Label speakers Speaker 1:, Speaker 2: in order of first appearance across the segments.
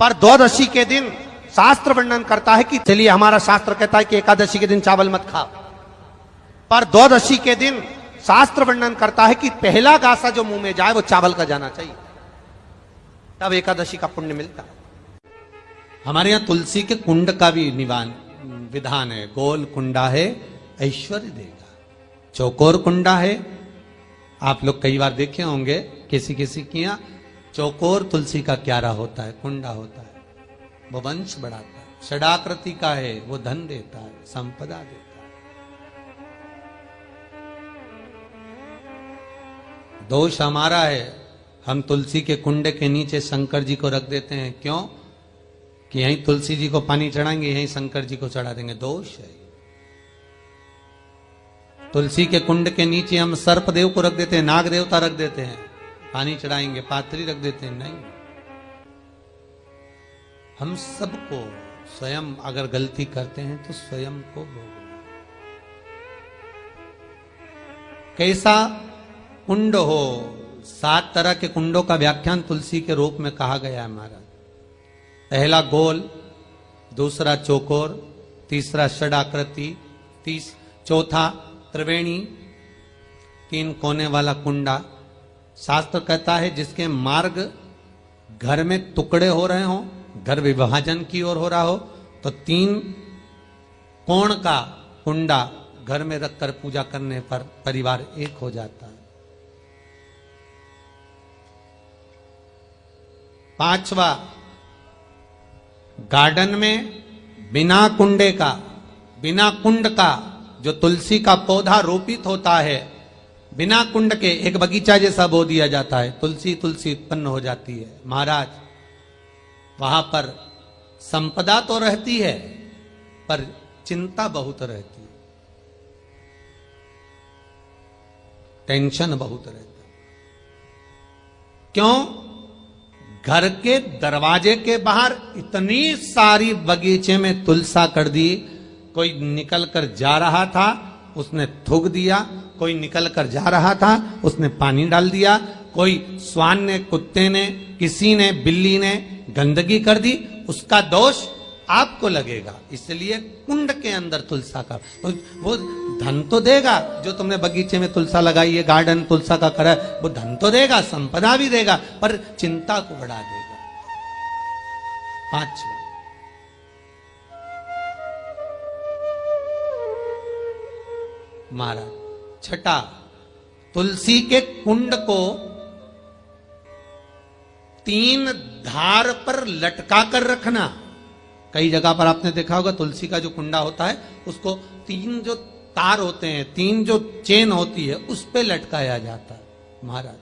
Speaker 1: पर द्वादशी के दिन शास्त्र वर्णन करता है कि चलिए हमारा शास्त्र कहता है कि एकादशी के दिन चावल मत खाओ, पर द्वादशी के दिन शास्त्र वर्णन करता है कि पहला गासा जो मुंह में जाए वो चावल का जाना चाहिए, तब एकादशी का पुण्य मिलता है। हमारे यहां तुलसी के कुंड का भी विधान है। गोल कुंडा है ऐश्वर्य देगा, चौकोर कुंडा है। आप लोग कई बार देखे होंगे किसी किसी के यहां चौकोर तुलसी का क्यारा होता है, कुंडा होता है, वो वंश बढ़ाता है। षडाकृति का है, वो धन देता है, संपदा देता है। दोष हमारा है, हम तुलसी के कुंड के नीचे शंकर जी को रख देते हैं। क्यों? कि यहीं तुलसी जी को पानी चढ़ाएंगे, यहीं शंकर जी को चढ़ा देंगे। दोष है। तुलसी के कुंड के नीचे हम सर्पदेव को रख देते हैं, नाग देवता रख देते हैं, पानी चढ़ाएंगे, पात्री रख देते हैं। नहीं, हम सबको स्वयं अगर गलती करते हैं तो स्वयं को भोगना। कैसा कुंड हो, 7 तरह के कुंडों का व्याख्यान तुलसी के रूप में कहा गया है महाराज। पहला गोल, दूसरा चौकोर, तीसरा षडाकृति, चौथा त्रिवेणी, 3 कोने वाला कुंडा। शास्त्र कहता है जिसके मार्ग घर में टुकड़े हो रहे हो, घर विभाजन की ओर हो रहा हो, तो 3 कोण का कुंडा घर में रखकर पूजा करने पर परिवार एक हो जाता है। 5वां, गार्डन में बिना कुंडे का, बिना कुंड का जो तुलसी का पौधा रोपित होता है, बिना कुंड के एक बगीचा जैसा बो दिया जाता है, तुलसी तुलसी उत्पन्न हो जाती है। महाराज वहां पर संपदा तो रहती है पर चिंता बहुत रहती है, टेंशन बहुत रहता है। क्यों? घर के दरवाजे के बाहर इतनी सारी बगीचे में तुलसा कर दी। कोई निकल कर जा रहा था, उसने थूक दिया, कोई निकल कर जा रहा था, उसने पानी डाल दिया, कोई श्वान ने, कुत्ते ने, किसी ने, बिल्ली ने गंदगी कर दी, उसका दोष आपको लगेगा। इसलिए कुंड के अंदर तुलसा का, वो धन तो देगा, जो तुमने बगीचे में तुलसा लगाई है, गार्डन तुलसा का करा, वो धन तो देगा, संपदा भी देगा, पर चिंता को बढ़ा देगा। 5वां, महाराज 6, तुलसी के कुंड को 3 धार पर लटका कर रखना। कई जगह पर आपने देखा होगा तुलसी का जो कुंडा होता है उसको 3 जो तार होते हैं, 3 जो चेन होती है, उस पे लटकाया जाता है। महाराज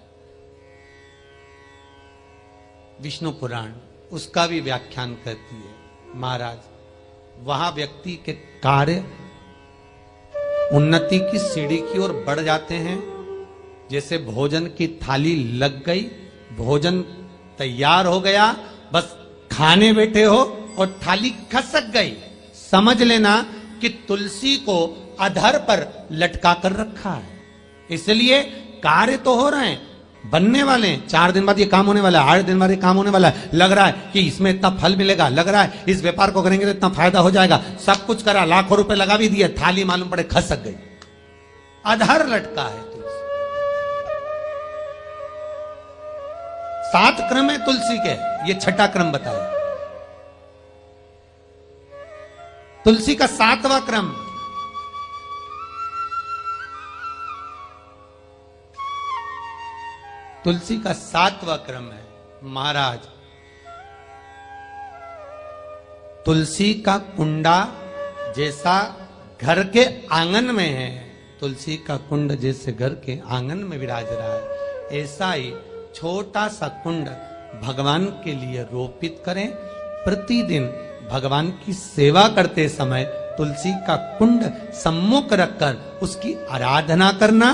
Speaker 1: विष्णु पुराण उसका भी व्याख्यान करती है। महाराज वहां व्यक्ति के कार्य उन्नति की सीढ़ी की ओर बढ़ जाते हैं। जैसे भोजन की थाली लग गई, भोजन तैयार हो गया, बस खाने बैठे हो और थाली खसक गई, समझ लेना कि तुलसी को अधर पर लटका कर रखा है। इसलिए कार्य तो हो रहे हैं, बनने वाले हैं, 4 दिन बाद ये काम होने वाला है, 8 दिन बाद ये काम होने वाला है, लग रहा है कि इसमें इतना फल मिलेगा, लग रहा है इस व्यापार को करेंगे तो इतना फायदा हो जाएगा, सब कुछ करा, लाखों रुपए लगा भी दिए, थाली मालूम पड़े खसक गई, अधर लटका है तुलसी। 7 क्रम है तुलसी के, ये 6ठा क्रम बताया। तुलसी का 7वां क्रम, तुलसी का 7वां क्रम है महाराज, तुलसी का कुंडा जैसा घर के आंगन में है, तुलसी का कुंड जैसे घर के आंगन में विराज रहा है, ऐसा ही छोटा सा कुंड भगवान के लिए रोपित करें। प्रतिदिन भगवान की सेवा करते समय तुलसी का कुंड सम्मुख रखकर उसकी आराधना करना,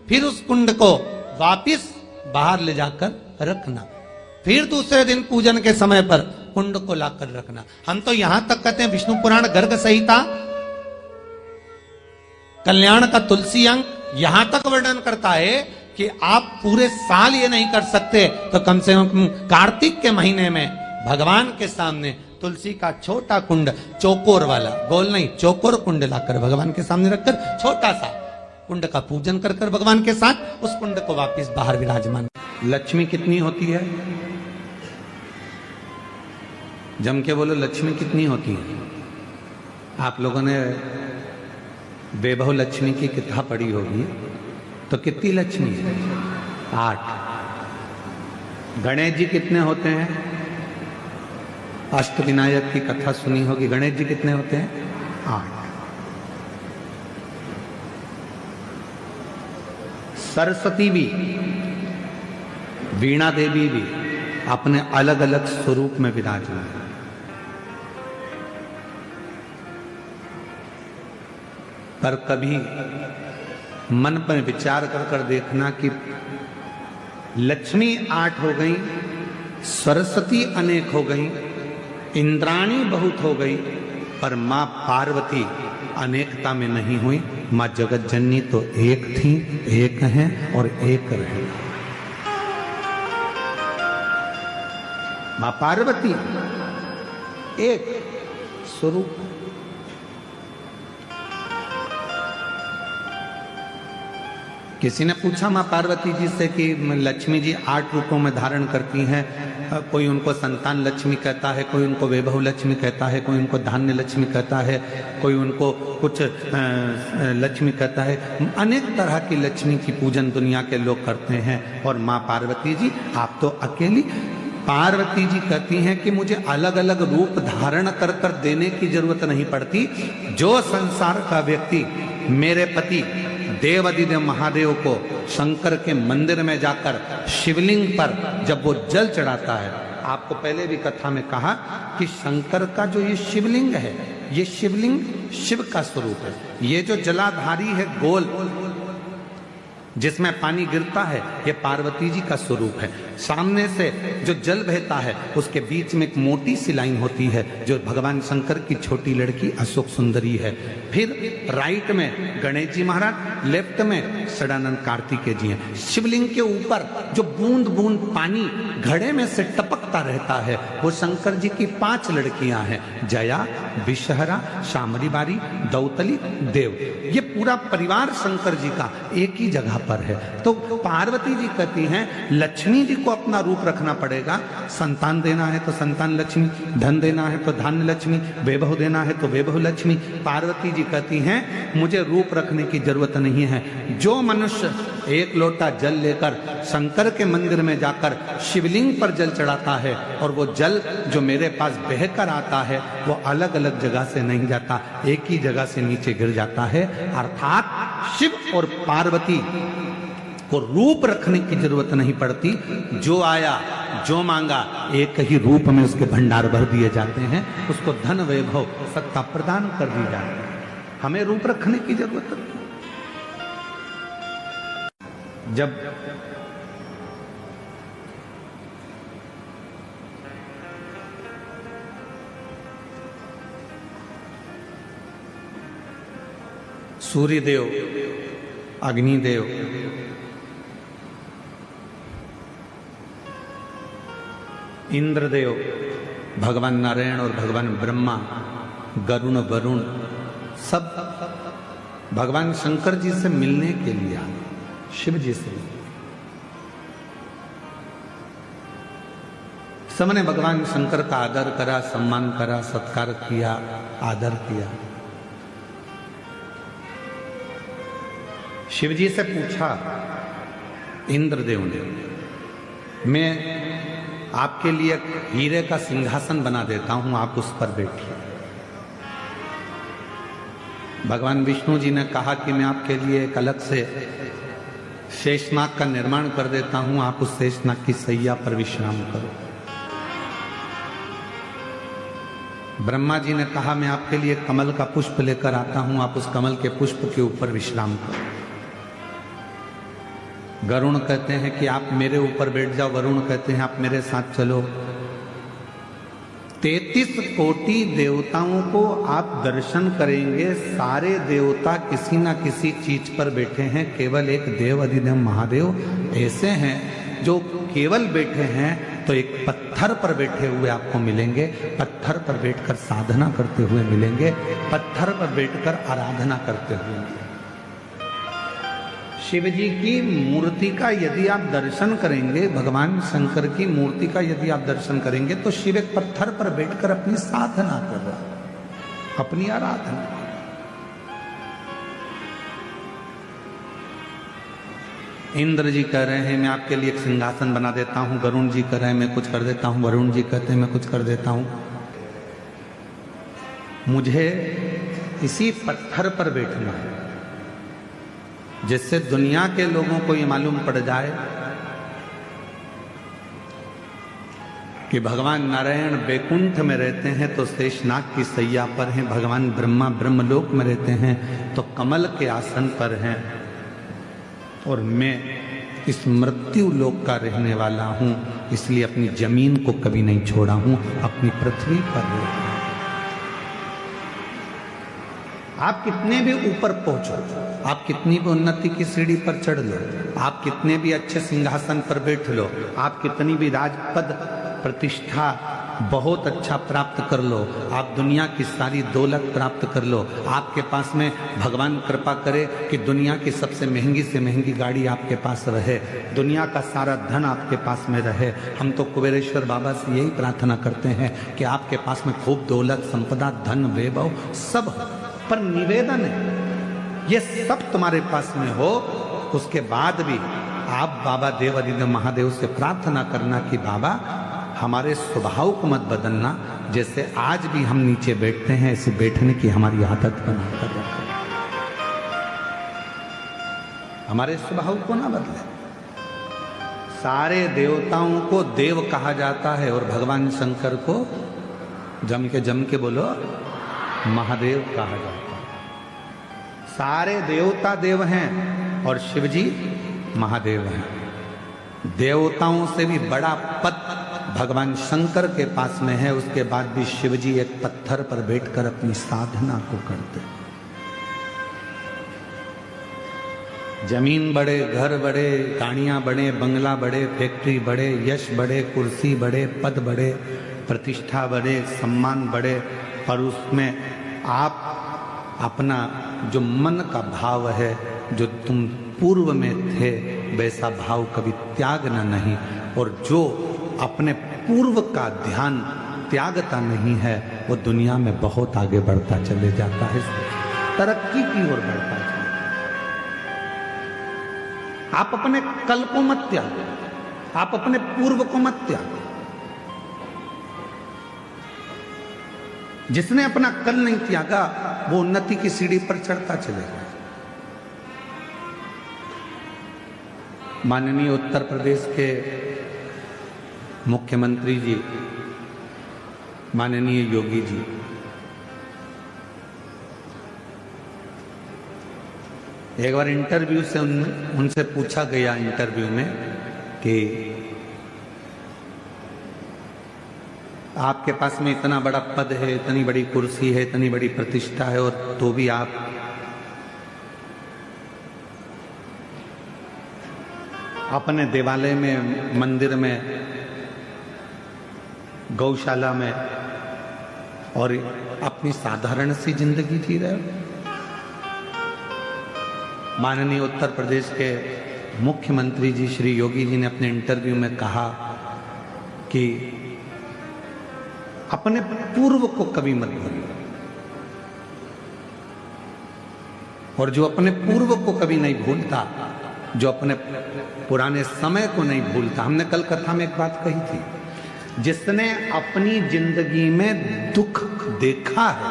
Speaker 1: फिर उस कुंड को वापिस बाहर ले जाकर रखना, फिर दूसरे दिन पूजन के समय पर कुंड को लाकर रखना। हम तो यहां तक कहते हैं, विष्णु पुराण गर्ग संहिता कल्याण का तुलसी अंग यहां तक वर्णन करता है कि आप पूरे साल ये नहीं कर सकते तो कम से कम कार्तिक के महीने में भगवान के सामने तुलसी का छोटा कुंड, चौकोर वाला, गोल नहीं, चौकोर कुंड लाकर भगवान के सामने रखकर छोटा सा कुंड का पूजन कर कर भगवान के साथ उस कुंड को वापस बाहर विराजमान। लक्ष्मी कितनी होती है? जम के बोलो, लक्ष्मी कितनी होती है? आप लोगों ने वैभव लक्ष्मी की किताब पढ़ी होगी, तो कितनी लक्ष्मी है? 8। गणेश जी कितने होते हैं? अष्टविनायक की कथा सुनी होगी, गणेश जी कितने होते हैं? 8। सरस्वती भी, वीणा देवी भी अपने अलग अलग स्वरूप में विराजमान है। पर कभी मन पर विचार कर कर देखना कि लक्ष्मी 8 हो गई, सरस्वती अनेक हो गई, इंद्राणी बहुत हो गई, पर मां पार्वती अनेकता में नहीं हुई। मां जगत जननी तो एक थी, एक है और एक रहे। मां पार्वती एक स्वरूप। किसी ने पूछा मां पार्वती जी से कि लक्ष्मी जी 8 रूपों में धारण करती हैं, कोई उनको संतान लक्ष्मी कहता है, कोई उनको वैभव लक्ष्मी कहता है, कोई उनको धान्य लक्ष्मी कहता है, कोई उनको कुछ लक्ष्मी कहता है। अनेक तरह की लक्ष्मी की पूजन दुनिया के लोग करते हैं। और मां पार्वती जी आप तो अकेली। पार्वती जी कहती हैं कि मुझे अलग अलग रूप धारण कर कर देने की जरूरत नहीं पड़ती। जो संसार का व्यक्ति मेरे पति देवाधिदेव महादेव को शंकर के मंदिर में जाकर शिवलिंग पर जब वो जल चढ़ाता है, आपको पहले भी कथा में कहा कि शंकर का जो ये शिवलिंग है, ये शिवलिंग शिव का स्वरूप है। ये जो जलाधारी है गोल जिसमें पानी गिरता है, ये पार्वती जी का स्वरूप है। सामने से जो जल बहता है उसके बीच में एक मोटी सी लाइन होती है जो भगवान शंकर की छोटी लड़की अशोक सुंदरी है। फिर राइट में गणेश जी महाराज, लेफ्ट में सदानंद कार्तिकेय जी हैं। शिवलिंग के ऊपर जो बूंद बूंद पानी घड़े में से टपकता रहता है वो शंकर जी की 5 लड़कियां हैं, जया, विषहरा, शामरी बारी, दौतली, देव। ये पूरा परिवार शंकर जी का एक ही जगह पर है। तो पार्वती जी कहती हैं लक्ष्मी जी को अपना रूप रखना पड़ेगा। संतान देना है तो संतान लक्ष्मी, धन देना है तो धन लक्ष्मी, वैभव देना है तो वैभव लक्ष्मी। पार्वती जी कहती हैं मुझे रूप रखने की जरूरत नहीं है। जो मनुष्य एक लोटा जल लेकर शंकर के मंदिर में जाकर शिवलिंग पर जल चढ़ाता है और वो जल जो मेरे पास बहकर आता है वो अलग अलग जगह से नहीं जाता, एक ही जगह से नीचे गिर जाता है। अर्थात शिव और पार्वती को रूप रखने की जरूरत नहीं पड़ती। जो आया जो मांगा एक ही रूप में उसके भंडार भर दिए जाते हैं, उसको धन वैभव सत्ता प्रदान कर दी जाती है। हमें रूप रखने की जरूरत नहीं। जब सूर्यदेव, अग्निदेव, इंद्रदेव, भगवान नारायण और भगवान ब्रह्मा, गरुण, वरुण सब भगवान शंकर जी से मिलने के लिए आए, शिव जी से। सबने भगवान शंकर का आदर करा, सम्मान करा, सत्कार किया, आदर किया। शिव जी से पूछा इंद्रदेव ने, मैं आपके लिए हीरे का सिंहासन बना देता हूं, आप उस पर बैठिए। भगवान विष्णु जी ने कहा कि मैं आपके लिए एक अलग से शेषनाग का निर्माण कर देता हूं, आप उस शेषनाग की सैया पर विश्राम करो। ब्रह्मा जी ने कहा मैं आपके लिए कमल का पुष्प लेकर आता हूं, आप उस कमल के पुष्प के ऊपर विश्राम करो। गरुण कहते हैं कि आप मेरे ऊपर बैठ जाओ, वरुण कहते हैं आप मेरे साथ चलो। 33 कोटि देवताओं को आप दर्शन करेंगे, सारे देवता किसी ना किसी चीज पर बैठे हैं, केवल एक देव अधिदेव महादेव ऐसे हैं जो केवल बैठे हैं तो एक पत्थर पर बैठे हुए आपको मिलेंगे, पत्थर पर बैठकर साधना करते हुए मिलेंगे, पत्थर पर बैठकर आराधना करते हुए मिलेंगे। शिव जी की मूर्ति का यदि आप दर्शन करेंगे, भगवान शंकर की मूर्ति का यदि आप दर्शन करेंगे, तो शिव एक पत्थर पर बैठकर अपनी साधना कर रहा है, अपनी आराधना। इंद्र जी कह रहे हैं मैं आपके लिए एक सिंहासन बना देता हूं, वरुण जी कह रहे हैं मैं कुछ कर देता हूं, वरुण जी कहते हैं मैं कुछ कर देता हूं। मुझे इसी पत्थर पर बैठना है, जिससे दुनिया के लोगों को ये मालूम पड़ जाए कि भगवान नारायण बैकुंठ में रहते हैं तो शेषनाग की सैया पर हैं, भगवान ब्रह्मा ब्रह्मलोक में रहते हैं तो कमल के आसन पर हैं, और मैं इस मृत्यु लोक का रहने वाला हूं, इसलिए अपनी जमीन को कभी नहीं छोड़ा हूं, अपनी पृथ्वी पर रहता हूं। आप कितने भी ऊपर पहुंचो, आप कितनी भी उन्नति की सीढ़ी पर चढ़ लो, आप कितने भी अच्छे सिंहासन पर बैठ लो, आप कितनी भी राजपद प्रतिष्ठा बहुत अच्छा प्राप्त कर लो, आप दुनिया की सारी दौलत प्राप्त कर लो, आपके पास में भगवान कृपा करे कि दुनिया की सबसे महंगी से महंगी गाड़ी आपके पास रहे, दुनिया का सारा धन आपके पास में रहे। हम तो कुबेरेश्वर बाबा से यही प्रार्थना करते हैं कि आपके पास में खूब दौलत संपदा धन वैभव सब हो, पर निवेदन है ये सब तुम्हारे पास में हो, उसके बाद भी आप बाबा देवादिदेव महादेव से प्रार्थना करना कि बाबा हमारे स्वभाव को मत बदलना, जैसे आज भी हम नीचे बैठते हैं ऐसे बैठने की हमारी आदत बनाकर रखो, हमारे स्वभाव को ना बदले। सारे देवताओं को देव कहा जाता है और भगवान शंकर को जम के बोलो महादेव कहा जाता है। सारे देवता देव हैं और शिव जी महादेव हैं। देवताओं से भी बड़ा पद भगवान शंकर के पास में है, उसके बाद भी शिव जी एक पत्थर पर बैठकर अपनी साधना को करते। जमीन बढ़े, घर बढ़े, गाड़ियां बढ़े, बंगला बढ़े, फैक्ट्री बढ़े, यश बढ़े, कुर्सी बढ़े, पद बढ़े, प्रतिष्ठा बढ़े, सम्मान बढ़े, और उसमें आप अपना जो मन का भाव है, जो तुम पूर्व में थे वैसा भाव कभी त्यागना नहीं, और जो अपने पूर्व का ध्यान त्यागता नहीं है वो दुनिया में बहुत आगे बढ़ता चले जाता है, तरक्की की ओर बढ़ता चले। आप अपने कल को मत त्यागो, आप अपने पूर्व को मत त्यागो। जिसने अपना कल नहीं त्यागा वो उन्नति की सीढ़ी पर चढ़ता चलेगा। माननीय उत्तर प्रदेश के मुख्यमंत्री जी माननीय योगी जी, एक बार इंटरव्यू से उनसे पूछा गया इंटरव्यू में कि आपके पास में इतना बड़ा पद है, इतनी बड़ी कुर्सी है, इतनी बड़ी प्रतिष्ठा है, और तो भी आप अपने देवालय में, मंदिर में, गौशाला में और अपनी साधारण सी जिंदगी जी रहे हो। माननीय उत्तर प्रदेश के मुख्यमंत्री जी श्री योगी जी ने अपने इंटरव्यू में कहा कि अपने पूर्व को कभी मत भूलो, और जो अपने पूर्व को कभी नहीं भूलता, जो अपने पुराने समय को नहीं भूलता। हमने कल कथा में एक बात कही थी, जिसने अपनी जिंदगी में दुख देखा है,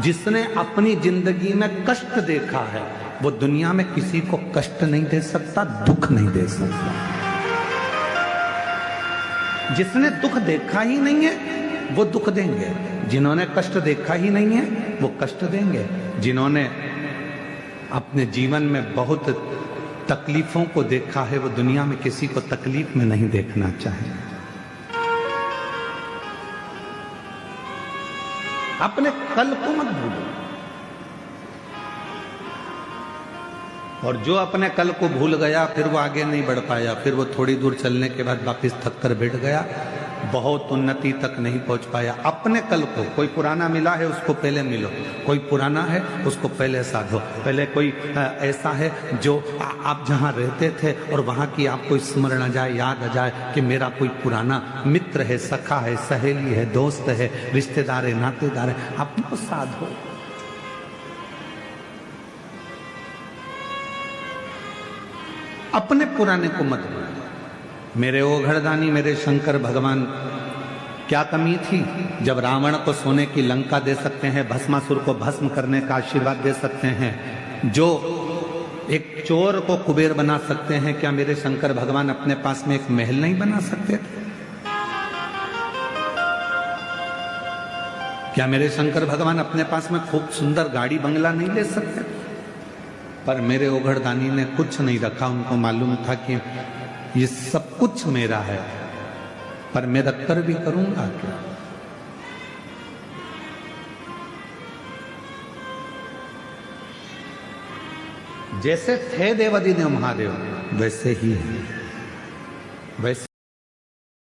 Speaker 1: जिसने अपनी जिंदगी में कष्ट देखा है, वो दुनिया में किसी को कष्ट नहीं दे सकता, दुख नहीं दे सकता। जिसने दुख देखा ही नहीं है वो दुख देंगे, जिन्होंने कष्ट देखा ही नहीं है वो कष्ट देंगे, जिन्होंने अपने जीवन में बहुत तकलीफों को देखा है वो दुनिया में किसी को तकलीफ में नहीं देखना चाहेंगे। अपने कल को मत भूलो। और जो अपने कल को भूल गया फिर वो आगे नहीं बढ़ पाया, फिर वो थोड़ी दूर चलने के बाद वापस थक कर बैठ गया, बहुत उन्नति तक नहीं पहुंच पाया। अपने कल को, कोई पुराना मिला है उसको पहले मिलो, कोई पुराना है उसको पहले साधो। पहले कोई ऐसा है जो आप जहां रहते थे और वहां की आपको स्मरण आ जाए, याद आ जाए कि मेरा कोई पुराना मित्र है, सखा है, सहेली है, दोस्त है, रिश्तेदार है, नातेदार है, अपनो साधो। अपने पुराने को मत भूलो। मेरे ओघड़दानी, मेरे शंकर भगवान, क्या कमी थी जब रावण को सोने की लंका दे सकते हैं, भस्मासुर को भस्म करने का आशीर्वाद दे सकते हैं, जो एक चोर को कुबेर बना सकते हैं, क्या मेरे शंकर भगवान अपने पास में एक महल नहीं बना सकते थे? क्या मेरे शंकर भगवान अपने पास में खूब सुंदर गाड़ी बंगला नहीं ले सकते? पर मेरे ओघड़दानी ने कुछ नहीं रखा। उनको मालूम था कि ये सब कुछ मेरा है, पर मैं रख कर भी करूंगा क्या? जैसे थे देवादिदेव महादेव वैसे ही है, वैसे